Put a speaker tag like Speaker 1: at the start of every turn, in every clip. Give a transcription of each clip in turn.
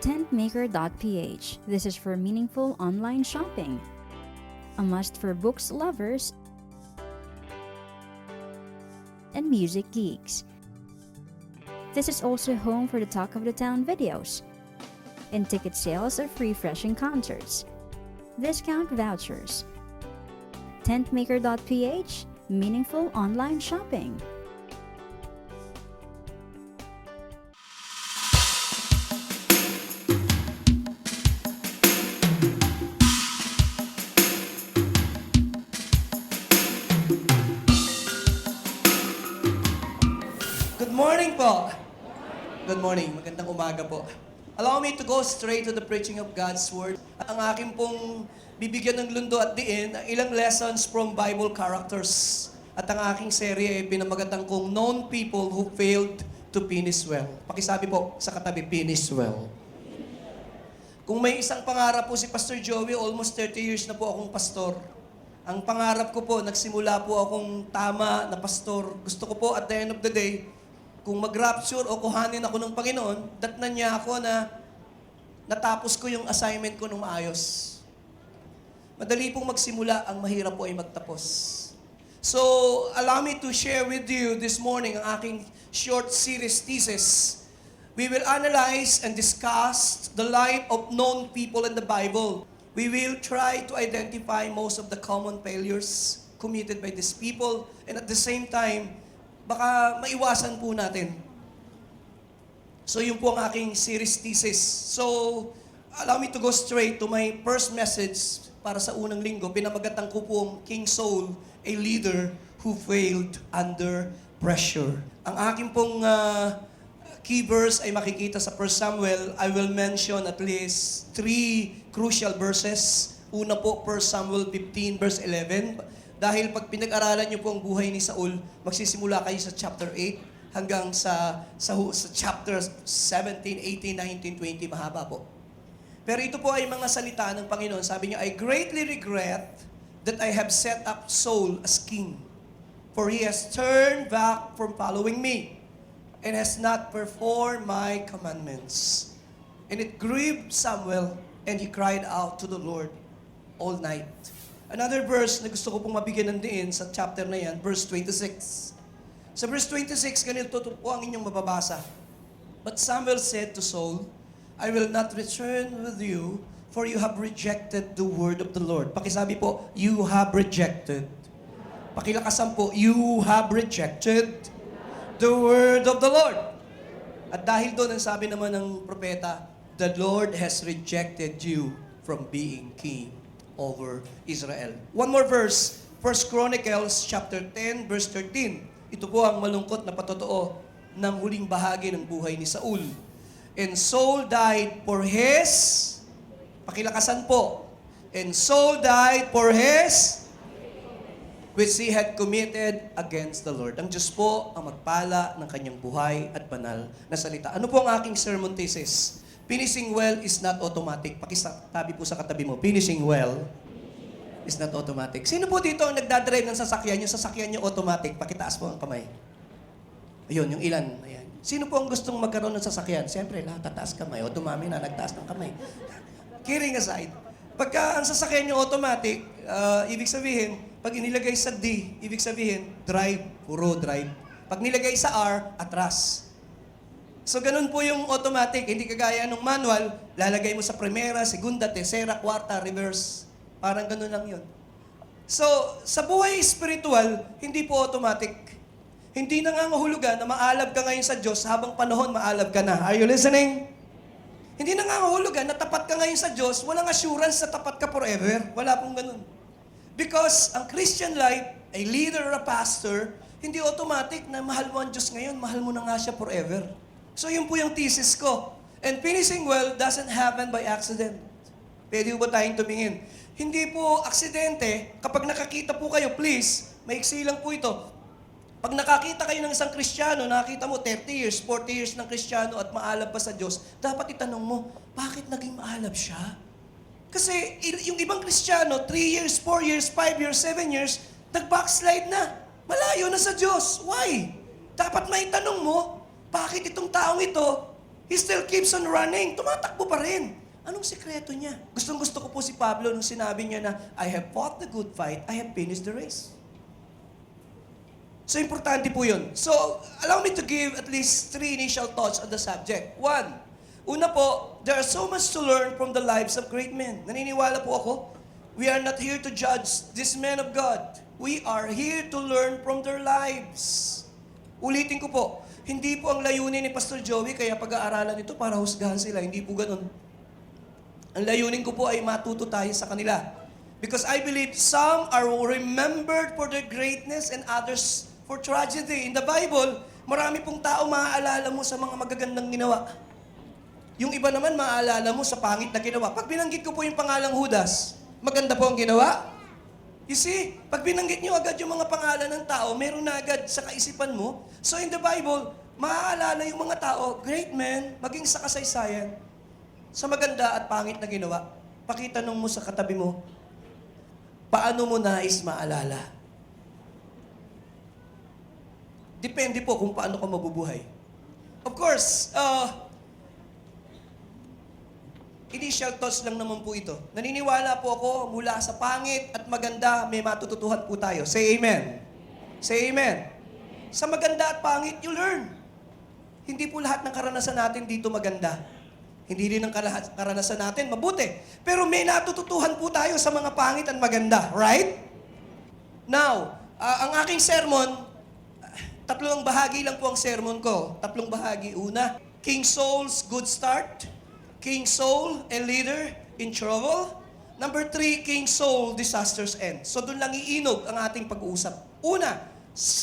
Speaker 1: Tentmaker.ph. This is for meaningful online shopping. A must for books lovers and music geeks. This is also home for the Talk of the Town videos and ticket sales of refreshing concerts, discount vouchers. Tentmaker.ph, meaningful online shopping.
Speaker 2: Good morning po. Good morning. Magandang umaga po. Allow me to go straight to the preaching of God's Word. Ang aking pong bibigyan ng lundo at diin, ang ilang lessons from Bible characters. At ang aking serye ay pinamagatang kong Known People Who Failed to Finish Well. Pakisabi po sa katabi, finish well. Kung may isang pangarap po si Pastor Joey, almost 30 years na po akong pastor. Ang pangarap ko po, nagsimula po akong tama na pastor. Gusto ko po at the end of the day, kung mag-rapture o kuhanin ako ng Panginoon, datnan niya ako na natapos ko yung assignment ko ng maayos. Madali pong magsimula, ang mahirap po ay magtapos. So, allow me to share with you this morning ang aking short series thesis. We will analyze and discuss the life of known people in the Bible. We will try to identify most of the common failures committed by these people, and at the same time, baka maiwasan po natin. So yun po ang aking series thesis. So, allow me to go straight to my first message para sa unang linggo. Pinamagatang ko po ang King Saul, a leader who failed under pressure. Ang aking pong key verse ay makikita sa 1 Samuel. I will mention at least 3 crucial verses. Una po, 1 Samuel 15 verse 11. Dahil pag pinag-aralan niyo po ang buhay ni Saul, magsisimula kayo sa chapter 8 hanggang sa chapter 17, 18, 19, 20, mahaba po. Pero ito po ay mga salita ng Panginoon. Sabi niya, I greatly regret that I have set up Saul as king, for he has turned back from following me and has not performed my commandments. And it grieved Samuel, and he cried out to the Lord all night. Another verse na gusto ko pong mabigyan ng diin sa chapter na yan, verse 26. Sa verse 26, ganito po ang inyong mababasa. But Samuel said to Saul, I will not return with you, for you have rejected the word of the Lord. Pakisabi po, you have rejected. Pakilakasan po, you have rejected the word of the Lord. At dahil doon, ang sabi naman ng propeta, the Lord has rejected you from being king over Israel. One more verse, 1 Chronicles chapter 10 verse 13. Ito po ang malungkot na patotoo ng huling bahagi ng buhay ni Saul. And Saul died for his, pakilakasan po, and Saul died for his, which he had committed against the Lord. Ang Diyos po ang magpala ng kanyang buhay at banal na salita. Ano po ang aking sermon thesis? Finishing well is not automatic. Pakisabi po sa katabi mo, finishing well is not automatic. Sino po dito ang nagdadrive ng sasakyan? Yung sasakyan niyo automatic. Pakitaas po ang kamay. Ayun, yung ilan. Ayan. Sino po ang gustong magkaroon ng sasakyan? Siyempre, lahat tataas kamay. O dumami na, nagtaas ng kamay. Kidding aside, pagka ang sasakyan niyo automatic, ibig sabihin, pag inilagay sa D, ibig sabihin, drive, puro drive. Pag nilagay sa R, atras. So, ganun po yung automatic. Hindi kagaya ng manual, lalagay mo sa primera, segunda, tercera, kwarta, reverse. Parang ganun lang yun. So, sa buhay spiritual, hindi po automatic. Hindi nangangahulugan na maalab ka ngayon sa Diyos habang panahon maalab ka na. Are you listening? Hindi nangangahulugan na tapat ka ngayon sa Diyos, walang assurance na tapat ka forever. Wala pong ganun. Because ang Christian life, a leader or a pastor, hindi automatic na mahal mo ang Diyos ngayon, mahal mo na nga siya forever. So yun po yung thesis ko. And finishing well doesn't happen by accident. Pwede ba tayong tumingin? Hindi po aksidente. Kapag nakakita po kayo, please, maiksi lang po ito. Pag nakakita kayo ng isang Kristiyano, nakakita mo 30 years, 40 years ng Kristiyano at maalab pa sa Diyos, dapat itanong mo, bakit naging maalab siya? Kasi yung ibang Kristiyano, 3 years, 4 years, 5 years, 7 years, nag-backslide na. Malayo na sa Diyos. Why? Dapat maitanong mo, bakit itong taong ito He still keeps on running. Tumatakbo pa rin. Anong sekreto niya? Gustong-gusto ko po si Pablo nung sinabi niya na, I have fought the good fight, I have finished the race. So, importante po yun. So, allow me to give at least 3 initial thoughts on the subject. 1, una po, there are so much to learn from the lives of great men. Naniniwala po ako, we are not here to judge these men of God. We are here to learn from their lives. Ulitin ko po, hindi po ang layunin ni Pastor Joey kaya pag-aaralan ito para husgahan sila. Hindi po ganun. Ang layunin ko po ay matuto tayo sa kanila. Because I believe some are remembered for their greatness and others for tragedy. In the Bible, marami pong tao maaalala mo sa mga magagandang ginawa. Yung iba naman maaalala mo sa pangit na ginawa. Pag binanggit ko po yung pangalang Judas, maganda po ang ginawa. You see, pag binanggit nyo agad yung mga pangalan ng tao, meron na agad sa kaisipan mo. So in the Bible, maaalala yung mga tao, great men, maging sa kasaysayan, sa maganda at pangit na ginawa. Pakitanong mo sa katabi mo, paano mo nais maalala? Depende po kung paano ka mabubuhay. Of course, initial thoughts lang naman po ito. Naniniwala po ako mula sa pangit at maganda, may matututuhan po tayo. Say amen. Say amen. Sa maganda at pangit, you learn. Hindi po lahat ng karanasan natin dito maganda. Hindi rin ang karanasan natin mabuti. Pero may natututuhan po tayo sa mga pangit at maganda. Right? Now, ang aking sermon, 3 bahagi lang po ang sermon ko. 3 bahagi. Una, King Saul's good start. King Saul, a leader in trouble. Number 3, King Saul, disaster's end. So doon lang iinog ang ating pag-uusap. Una,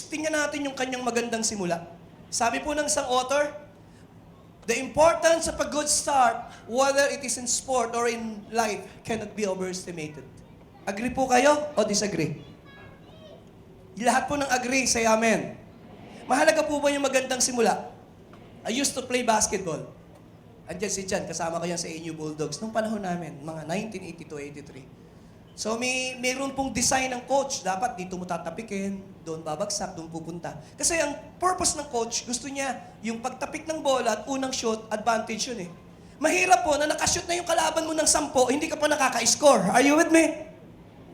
Speaker 2: tingnan natin yung kanyang magandang simula. Sabi po ng isang author, the importance of a good start, whether it is in sport or in life, cannot be overestimated. Agree po kayo o disagree? Lahat po ng agree, say amen. Mahalaga po ba yung magandang simula? I used to play basketball. Andiyan si Jan, kasama ko yan sa ANU Bulldogs. Nung panahon namin, mga 1982-83. So mayroon pong design ng coach. Dapat dito mo tatapikin, doon babagsak, doon pupunta. Kasi ang purpose ng coach, gusto niya yung pagtapik ng bola at unang shot, advantage yun eh. Mahirap po na nakashoot na yung kalaban mo ng 10, hindi ka pa nakaka-score. Are you with me?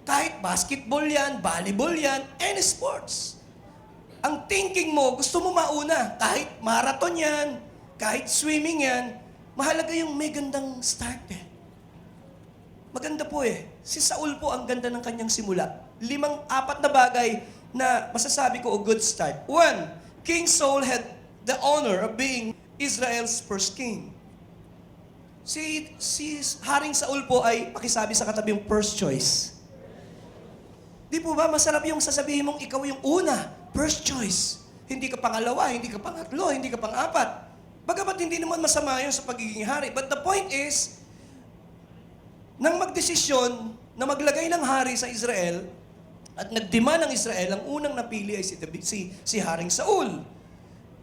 Speaker 2: Kahit basketball yan, volleyball yan, any sports. Ang thinking mo, gusto mo mauna. Kahit marathon yan, kahit swimming yan, mahalaga yung may gandang start eh. Maganda po eh. Si Saul po ang ganda ng kanyang simula. 4 na bagay na masasabi ko a good start. 1, King Saul had the honor of being Israel's first king. Si Haring Saul po ay pakisabi sa katabi yung first choice. Di po ba masarap yung sasabihin mong ikaw yung una, first choice. Hindi ka pangalawa, hindi ka pangatlo, hindi ka pang-4. Bagamat hindi naman masama yun sa pagiging hari. But the point is, nang magdesisyon na maglagay ng hari sa Israel, at nagdemand ng Israel, ang unang napili ay si Haring Saul.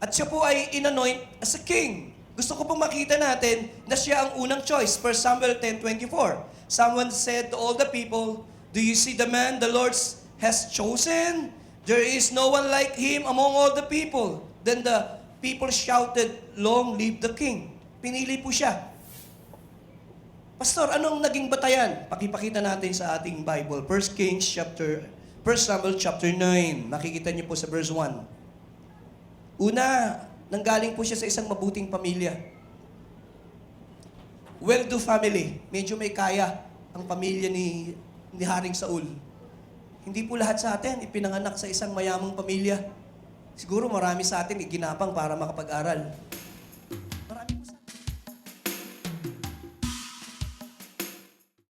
Speaker 2: At siya po ay inanoint as a king. Gusto ko pong makita natin na siya ang unang choice. 1 Samuel 10:24. Someone said to all the people, do you see the man the Lord has chosen? There is no one like him among all the people. Then the people shouted, long live the king. Pinili po siya. Pastor, anong naging batayan? Pakipakita natin sa ating Bible. 1 Samuel chapter 9. Makikita niyo po sa verse 1. Una, nanggaling po siya sa isang mabuting pamilya. Well-to family. Medyo may kaya ang pamilya ni Haring Saul. Hindi po lahat sa atin ipinanganak sa isang mayamang pamilya. Siguro marami sa atin iginapang para makapag-aral.